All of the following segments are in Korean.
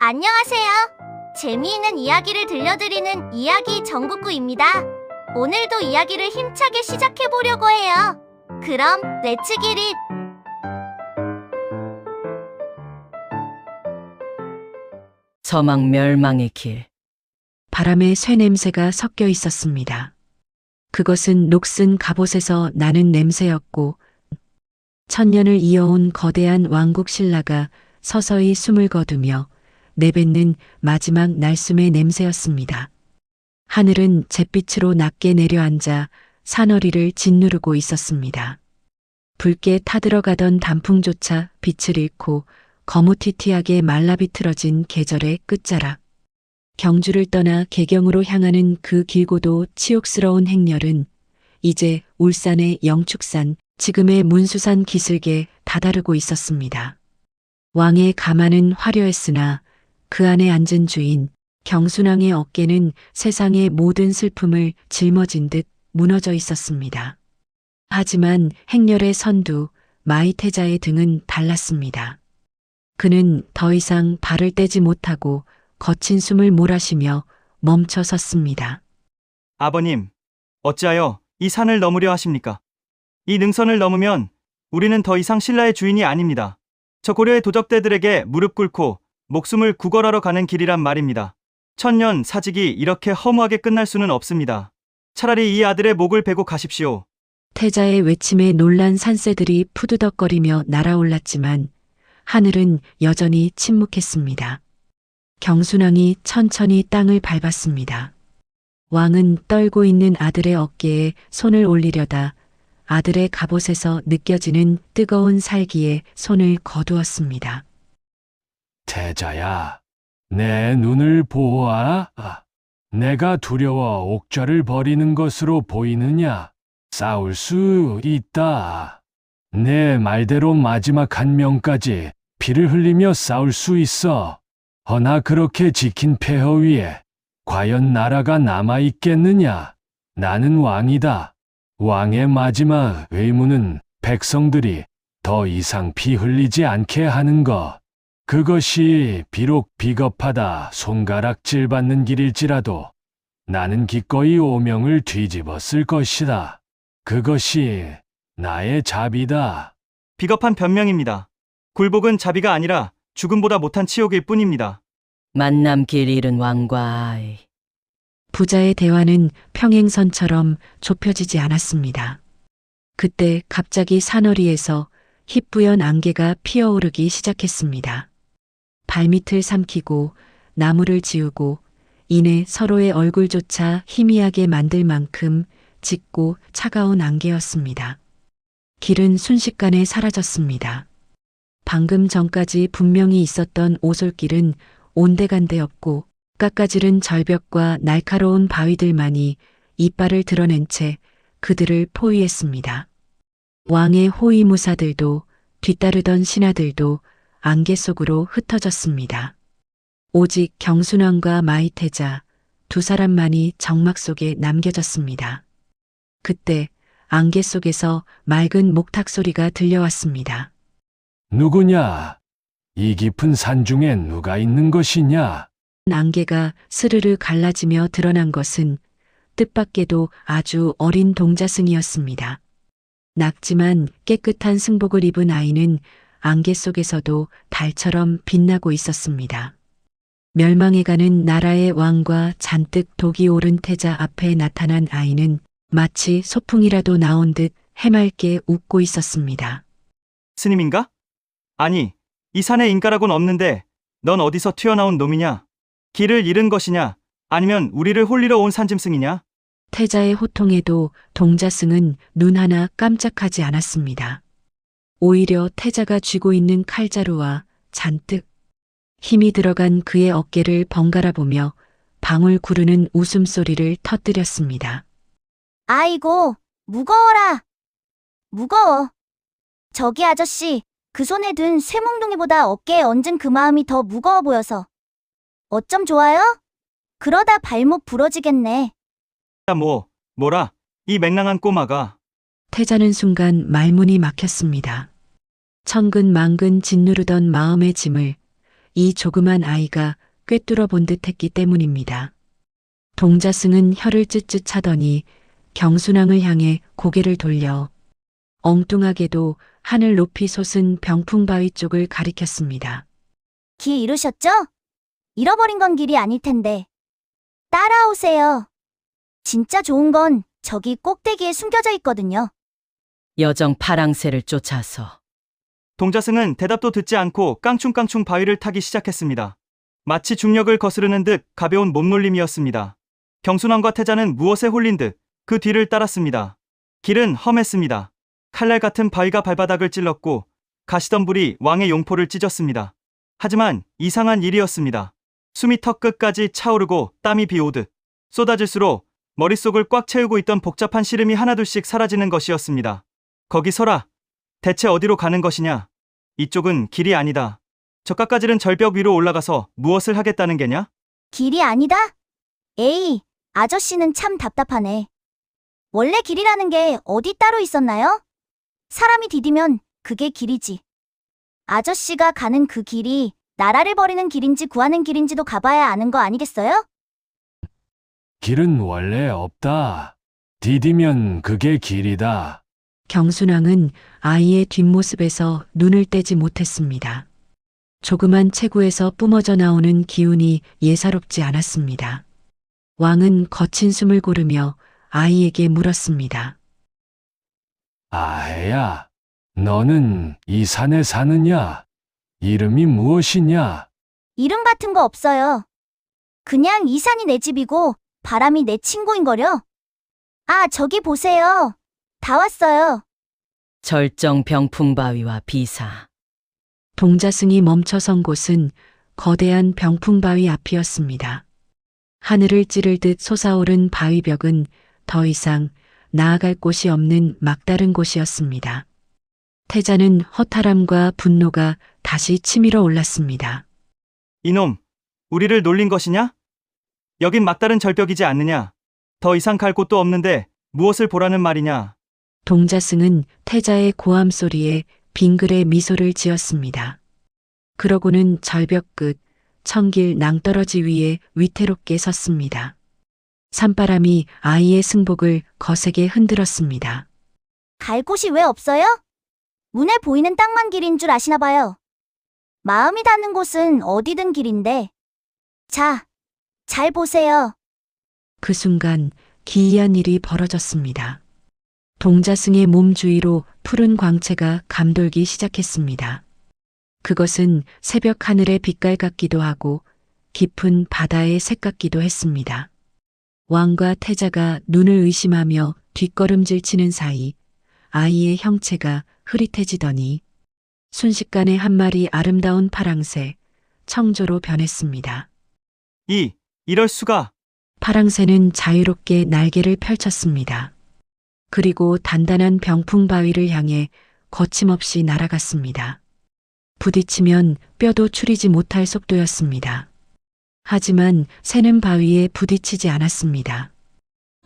안녕하세요. 재미있는 이야기를 들려드리는 이야기 정국구입니다. 오늘도 이야기를 힘차게 시작해보려고 해요. 그럼 렛츠 기릿! 서막 멸망의 길. 바람에 쇠 냄새가 섞여 있었습니다. 그것은 녹슨 갑옷에서 나는 냄새였고 천년을 이어온 거대한 왕국 신라가 서서히 숨을 거두며 내뱉는 마지막 날숨의 냄새였습니다. 하늘은 잿빛으로 낮게 내려앉아 산허리를 짓누르고 있었습니다. 붉게 타들어가던 단풍조차 빛을 잃고 거무튀튀하게 말라비틀어진 계절의 끝자락. 경주를 떠나 개경으로 향하는 그 길고도 치욕스러운 행렬은 이제 울산의 영축산, 지금의 문수산 기슭에 다다르고 있었습니다. 왕의 가마는 화려했으나 그 안에 앉은 주인 경순왕의 어깨는 세상의 모든 슬픔을 짊어진 듯 무너져 있었습니다. 하지만 행렬의 선두 마이태자의 등은 달랐습니다. 그는 더 이상 발을 떼지 못하고 거친 숨을 몰아쉬며 멈춰 섰습니다. 아버님, 어찌하여 이 산을 넘으려 하십니까? 이 능선을 넘으면 우리는 더 이상 신라의 주인이 아닙니다. 저 고려의 도적대들에게 무릎 꿇고 목숨을 구걸하러 가는 길이란 말입니다. 천년 사직이 이렇게 허무하게 끝날 수는 없습니다. 차라리 이 아들의 목을 베고 가십시오. 태자의 외침에 놀란 산새들이 푸드덕거리며 날아올랐지만 하늘은 여전히 침묵했습니다. 경순왕이 천천히 땅을 밟았습니다. 왕은 떨고 있는 아들의 어깨에 손을 올리려다 아들의 갑옷에서 느껴지는 뜨거운 살기에 손을 거두었습니다. 태자야, 내 눈을 보아라. 내가 두려워 옥좌를 버리는 것으로 보이느냐? 싸울 수 있다. 내 말대로 마지막 한 명까지 피를 흘리며 싸울 수 있어. 허나 그렇게 지킨 폐허 위에 과연 나라가 남아있겠느냐? 나는 왕이다. 왕의 마지막 의무는 백성들이 더 이상 피 흘리지 않게 하는 것. 그것이 비록 비겁하다 손가락질 받는 길일지라도 나는 기꺼이 오명을 뒤집어 쓸 것이다. 그것이 나의 자비다. 비겁한 변명입니다. 굴복은 자비가 아니라 죽음보다 못한 치욕일 뿐입니다. 만남길 잃은 왕과 아이. 부자의 대화는 평행선처럼 좁혀지지 않았습니다. 그때 갑자기 산허리에서 희뿌연 안개가 피어오르기 시작했습니다. 발밑을 삼키고 나무를 지우고 이내 서로의 얼굴조차 희미하게 만들 만큼 짙고 차가운 안개였습니다. 길은 순식간에 사라졌습니다. 방금 전까지 분명히 있었던 오솔길은 온데간데 없고 깎아지른 절벽과 날카로운 바위들만이 이빨을 드러낸 채 그들을 포위했습니다. 왕의 호위무사들도 뒤따르던 신하들도 안개 속으로 흩어졌습니다. 오직 경순왕과 마이태자 두 사람만이 정막 속에 남겨졌습니다. 그때 안개 속에서 맑은 목탁 소리가 들려왔습니다. 누구냐? 이 깊은 산 중에 누가 있는 것이냐? 안개가 스르르 갈라지며 드러난 것은 뜻밖에도 아주 어린 동자승이었습니다. 낙지만 깨끗한 승복을 입은 아이는 안개 속에서도 달처럼 빛나고 있었습니다. 멸망해가는 나라의 왕과 잔뜩 독이 오른 태자 앞에 나타난 아이는 마치 소풍이라도 나온 듯 해맑게 웃고 있었습니다. 스님인가? 아니, 이 산에 인가라곤 없는데 넌 어디서 튀어나온 놈이냐? 길을 잃은 것이냐? 아니면 우리를 홀리러 온 산짐승이냐? 태자의 호통에도 동자승은 눈 하나 깜짝하지 않았습니다. 오히려 태자가 쥐고 있는 칼자루와 잔뜩 힘이 들어간 그의 어깨를 번갈아 보며 방울 구르는 웃음소리를 터뜨렸습니다. 아이고, 무거워라. 무거워. 저기 아저씨, 그 손에 든 쇠몽둥이보다 어깨에 얹은 그 마음이 더 무거워 보여서. 어쩜 좋아요? 그러다 발목 부러지겠네. 야, 뭐라? 이 맹랑한 꼬마가. 태자는 순간 말문이 막혔습니다. 천근만근 짓누르던 마음의 짐을 이 조그만 아이가 꿰뚫어 본 듯했기 때문입니다. 동자승은 혀를 쯧쯧 차더니 경순왕을 향해 고개를 돌려 엉뚱하게도 하늘 높이 솟은 병풍바위 쪽을 가리켰습니다. 길 잃으셨죠? 잃어버린 건 길이 아닐 텐데. 따라오세요. 진짜 좋은 건 저기 꼭대기에 숨겨져 있거든요. 여정 파랑새를 쫓아서 동자승은 대답도 듣지 않고 깡충깡충 바위를 타기 시작했습니다. 마치 중력을 거스르는 듯 가벼운 몸놀림이었습니다. 경순왕과 태자는 무엇에 홀린 듯 그 뒤를 따랐습니다. 길은 험했습니다. 칼날 같은 바위가 발바닥을 찔렀고 가시덤불이 왕의 용포를 찢었습니다. 하지만 이상한 일이었습니다. 숨이 턱 끝까지 차오르고 땀이 비오듯 쏟아질수록 머릿속을 꽉 채우고 있던 복잡한 시름이 하나둘씩 사라지는 것이었습니다. 거기 서라. 대체 어디로 가는 것이냐? 이쪽은 길이 아니다. 저 깎아지른 절벽 위로 올라가서 무엇을 하겠다는 게냐? 길이 아니다? 에이, 아저씨는 참 답답하네. 원래 길이라는 게 어디 따로 있었나요? 사람이 디디면 그게 길이지. 아저씨가 가는 그 길이 나라를 버리는 길인지 구하는 길인지도 가봐야 아는 거 아니겠어요? 길은 원래 없다. 디디면 그게 길이다. 경순왕은 아이의 뒷모습에서 눈을 떼지 못했습니다. 조그만 체구에서 뿜어져 나오는 기운이 예사롭지 않았습니다. 왕은 거친 숨을 고르며 아이에게 물었습니다. 아해야, 너는 이 산에 사느냐? 이름이 무엇이냐? 이름 같은 거 없어요. 그냥 이 산이 내 집이고 바람이 내 친구인거려. 아, 저기 보세요. 다 왔어요. 절정 병풍바위와 비사. 동자승이 멈춰선 곳은 거대한 병풍바위 앞이었습니다. 하늘을 찌를 듯 솟아오른 바위벽은 더 이상 나아갈 곳이 없는 막다른 곳이었습니다. 태자는 허탈함과 분노가 다시 치밀어 올랐습니다. 이놈, 우리를 놀린 것이냐? 여긴 막다른 절벽이지 않느냐? 더 이상 갈 곳도 없는데 무엇을 보라는 말이냐? 동자승은 태자의 고함 소리에 빙글에 미소를 지었습니다. 그러고는 절벽 끝 청길 낭떠러지 위에 위태롭게 섰습니다. 산바람이 아이의 승복을 거세게 흔들었습니다. 갈 곳이 왜 없어요? 눈에 보이는 땅만 길인 줄 아시나 봐요. 마음이 닿는 곳은 어디든 길인데. 자, 잘 보세요. 그 순간 기이한 일이 벌어졌습니다. 동자승의 몸 주위로 푸른 광채가 감돌기 시작했습니다. 그것은 새벽 하늘의 빛깔 같기도 하고 깊은 바다의 색 같기도 했습니다. 왕과 태자가 눈을 의심하며 뒷걸음질 치는 사이 아이의 형체가 흐릿해지더니 순식간에 한 마리 아름다운 파랑새, 청조로 변했습니다. 이럴 수가. 파랑새는 자유롭게 날개를 펼쳤습니다. 그리고 단단한 병풍바위를 향해 거침없이 날아갔습니다. 부딪히면 뼈도 추리지 못할 속도였습니다. 하지만 새는 바위에 부딪히지 않았습니다.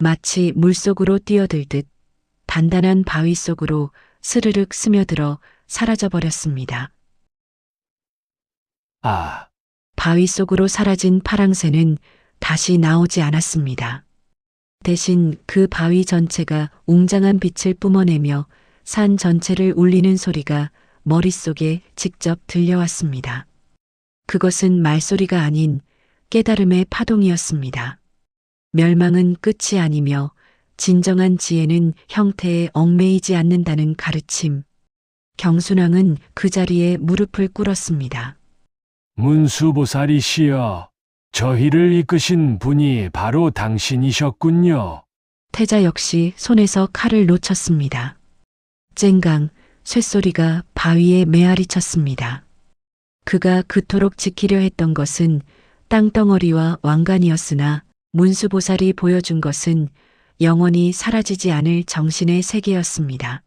마치 물속으로 뛰어들듯 단단한 바위 속으로 스르륵 스며들어 사라져버렸습니다. 아, 바위 속으로 사라진 파랑새는 다시 나오지 않았습니다. 대신 그 바위 전체가 웅장한 빛을 뿜어내며 산 전체를 울리는 소리가 머릿속에 직접 들려왔습니다. 그것은 말소리가 아닌 깨달음의 파동이었습니다. 멸망은 끝이 아니며 진정한 지혜는 형태에 얽매이지 않는다는 가르침. 경순왕은 그 자리에 무릎을 꿇었습니다. 문수보살이시여, 저희를 이끄신 분이 바로 당신이셨군요. 태자 역시 손에서 칼을 놓쳤습니다. 쨍강, 쇳소리가 바위에 메아리 쳤습니다. 그가 그토록 지키려 했던 것은 땅덩어리와 왕관이었으나 문수보살이 보여준 것은 영원히 사라지지 않을 정신의 세계였습니다.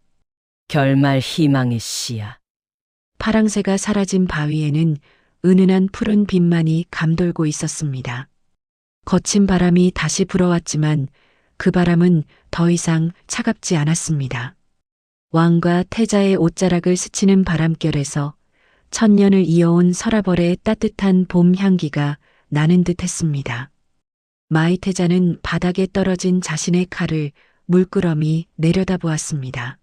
결말 희망의 씨야. 파랑새가 사라진 바위에는 은은한 푸른 빛만이 감돌고 있었습니다. 거친 바람이 다시 불어왔지만 그 바람은 더 이상 차갑지 않았습니다. 왕과 태자의 옷자락을 스치는 바람결에서 천년을 이어온 서라벌의 따뜻한 봄 향기가 나는 듯 했습니다. 마이태자는 바닥에 떨어진 자신의 칼을 물끄러미 내려다보았습니다.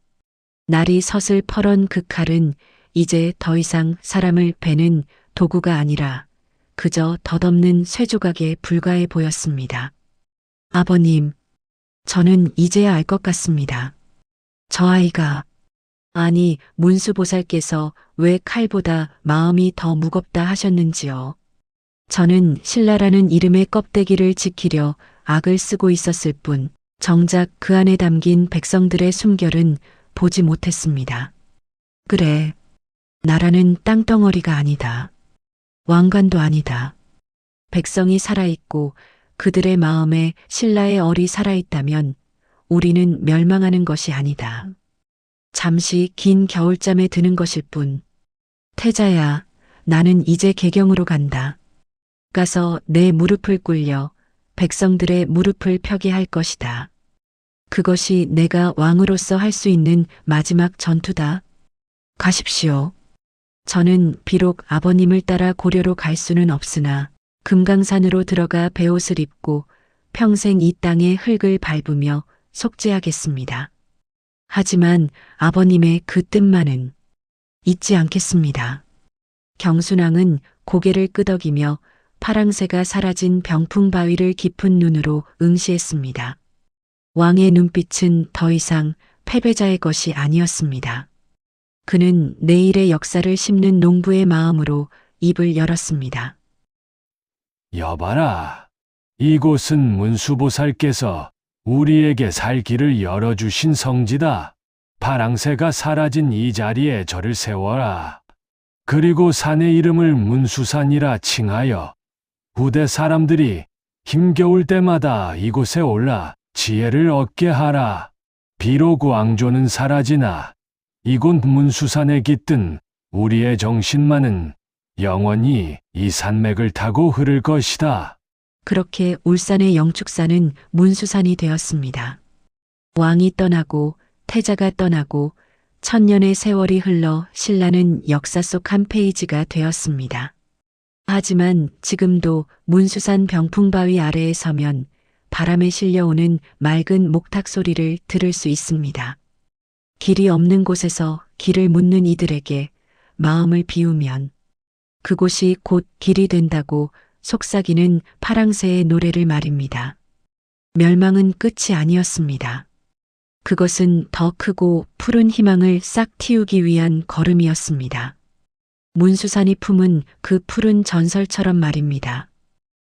날이 서슬퍼런 그 칼은 이제 더 이상 사람을 베는 도구가 아니라 그저 덧없는 쇠조각에 불과해 보였습니다. 아버님, 저는 이제야 알 것 같습니다. 저 아이가, 아니, 문수보살께서 왜 칼보다 마음이 더 무겁다 하셨는지요. 저는 신라라는 이름의 껍데기를 지키려 악을 쓰고 있었을 뿐, 정작 그 안에 담긴 백성들의 숨결은 보지 못했습니다. 그래, 나라는 땅덩어리가 아니다. 왕관도 아니다. 백성이 살아있고 그들의 마음에 신라의 얼이 살아있다면 우리는 멸망하는 것이 아니다. 잠시 긴 겨울잠에 드는 것일 뿐. 태자야, 나는 이제 개경으로 간다. 가서 내 무릎을 꿇려 백성들의 무릎을 펴게 할 것이다. 그것이 내가 왕으로서 할 수 있는 마지막 전투다. 가십시오. 저는 비록 아버님을 따라 고려로 갈 수는 없으나 금강산으로 들어가 베옷을 입고 평생 이 땅의 흙을 밟으며 속죄하겠습니다. 하지만 아버님의 그 뜻만은 잊지 않겠습니다. 경순왕은 고개를 끄덕이며 파랑새가 사라진 병풍바위를 깊은 눈으로 응시했습니다. 왕의 눈빛은 더 이상 패배자의 것이 아니었습니다. 그는 내일의 역사를 심는 농부의 마음으로 입을 열었습니다. 여봐라. 이곳은 문수보살께서 우리에게 살 길을 열어주신 성지다. 파랑새가 사라진 이 자리에 절을 세워라. 그리고 산의 이름을 문수산이라 칭하여 부대 사람들이 힘겨울 때마다 이곳에 올라 지혜를 얻게 하라. 비록 왕조는 사라지나 이곳 문수산에 깃든 우리의 정신만은 영원히 이 산맥을 타고 흐를 것이다. 그렇게 울산의 영축산은 문수산이 되었습니다. 왕이 떠나고 태자가 떠나고 천년의 세월이 흘러 신라는 역사 속 한 페이지가 되었습니다. 하지만 지금도 문수산 병풍바위 아래에 서면 바람에 실려오는 맑은 목탁 소리를 들을 수 있습니다. 길이 없는 곳에서 길을 묻는 이들에게 마음을 비우면 그곳이 곧 길이 된다고 속삭이는 파랑새의 노래를 말입니다. 멸망은 끝이 아니었습니다. 그것은 더 크고 푸른 희망을 싹 틔우기 위한 걸음이었습니다. 문수산이 품은 그 푸른 전설처럼 말입니다.